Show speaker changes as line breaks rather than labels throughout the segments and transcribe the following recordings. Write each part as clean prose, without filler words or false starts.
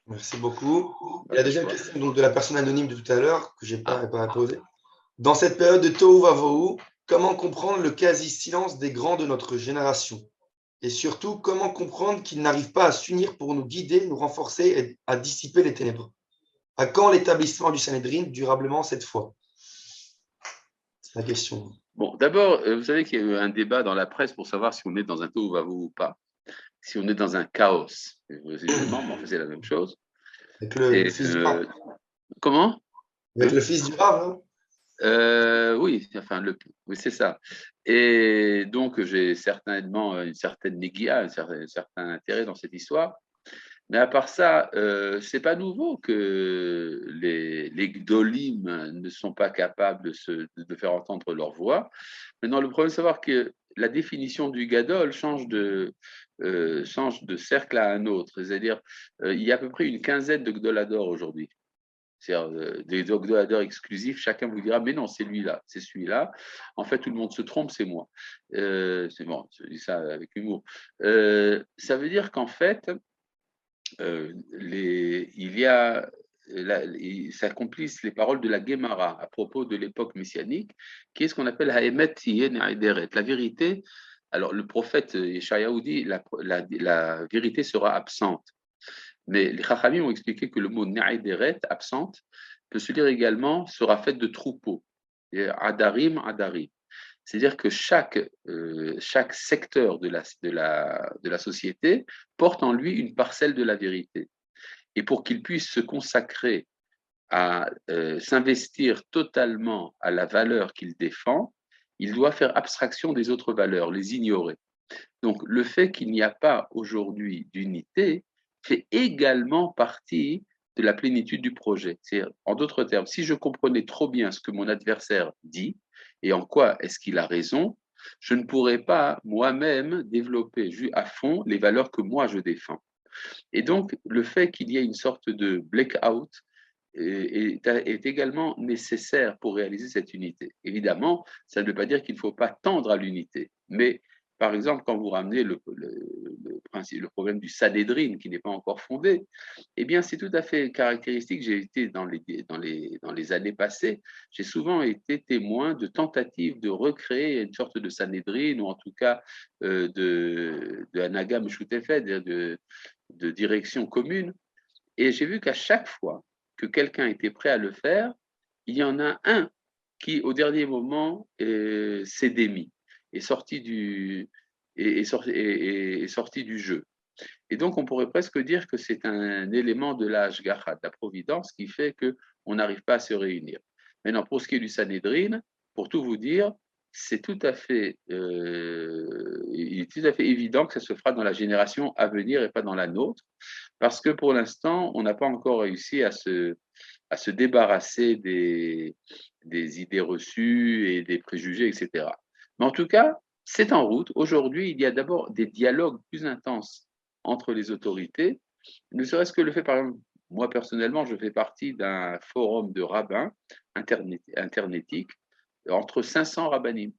Merci beaucoup. Et
Pas
la
de
deuxième
quoi.
question donc, de la personne anonyme de tout à l'heure, que j'ai
Ah,
pas posée. Dans cette période de Tohu Vavohu, comment comprendre le quasi-silence des grands de notre génération? Et surtout, comment comprendre qu'ils n'arrivent pas à s'unir pour nous guider, nous renforcer et à dissiper les ténèbres? À quand l'établissement du Sanhédrin durablement cette fois? C'est la question.
bon, d'abord, vous savez qu'il y a eu un débat dans la presse pour savoir si on est dans un tohu-vavohu ou pas, si on est dans un chaos. Visiblement, mais on faisait la même chose.
Avec le
Et
fils du Rav.
comment?
Avec
Hein.
le fils du Rav, là.
Oui, enfin, oui, c'est ça. Et donc, j'ai certainement une certaine négia, un certain intérêt dans cette histoire. Mais à part ça, c'est pas nouveau que les Gdolim ne sont pas capables de faire entendre leur voix. Maintenant, le problème, c'est de savoir que la définition du Gadol change de cercle à un autre. C'est-à-dire, il y a à peu près une quinzaine de Gdolador aujourd'hui. C'est-à-dire des Gdolador exclusifs, chacun vous dira, mais non, c'est lui-là, c'est celui-là. En fait, tout le monde se trompe, c'est moi. C'est bon, je dis ça avec humour. Ça veut dire qu'en fait, il y a s'accomplissent les paroles de la Guémara à propos de l'époque messianique, qui est ce qu'on appelle Haemet Tiyeh Ne'ederet. La vérité, alors le prophète Yeshayahu dit la vérité sera absente. Mais les Chachamim ont expliqué que le mot Ne'ederet, absente, peut se dire également sera faite de troupeaux. Et Adarim, Adarim. C'est-à-dire que chaque secteur de la société porte en lui une parcelle de la vérité. Et pour qu'il puisse se consacrer à s'investir totalement à la valeur qu'il défend, il doit faire abstraction des autres valeurs, les ignorer. Donc le fait qu'il n'y a pas aujourd'hui d'unité fait également partie de la plénitude du projet. En d'autres termes, si je comprenais trop bien ce que mon adversaire dit et en quoi est-ce qu'il a raison, je ne pourrais pas moi-même développer à fond les valeurs que moi je défends. Et donc, le fait qu'il y ait une sorte de blackout est également nécessaire pour réaliser cette unité. Évidemment, ça ne veut pas dire qu'il ne faut pas tendre à l'unité, mais par exemple, quand vous ramenez le problème du Sanhédrin qui n'est pas encore fondé, eh bien, c'est tout à fait caractéristique. J'ai été dans les années passées, j'ai souvent été témoin de tentatives de recréer une sorte de Sanhédrin, ou en tout cas de Hanaga Meshutefet, de direction commune. Et j'ai vu qu'à chaque fois que quelqu'un était prêt à le faire, il y en a un qui, au dernier moment, s'est démis, est sorti du, est sorti du jeu. Et donc, on pourrait presque dire que c'est un élément de la Hashgacha, de la providence, qui fait qu'on n'arrive pas à se réunir. Maintenant, pour ce qui est du Sanhédrin, pour tout vous dire, il est tout à fait évident que ça se fera dans la génération à venir et pas dans la nôtre, parce que pour l'instant, on n'a pas encore réussi à se débarrasser des idées reçues et des préjugés, etc. Mais en tout cas, c'est en route. Aujourd'hui, il y a d'abord des dialogues plus intenses entre les autorités, ne serait-ce que le fait, par exemple, moi personnellement, je fais partie d'un forum de rabbins internétiques entre 500 rabbinim.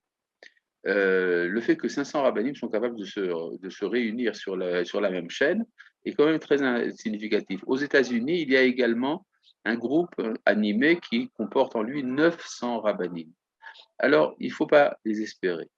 Le fait que 500 rabbinim sont capables de se réunir sur la même chaîne est quand même très significatif. Aux États-Unis, il y a également un groupe animé qui comporte en lui 900 rabbinim. Alors, il ne faut pas désespérer.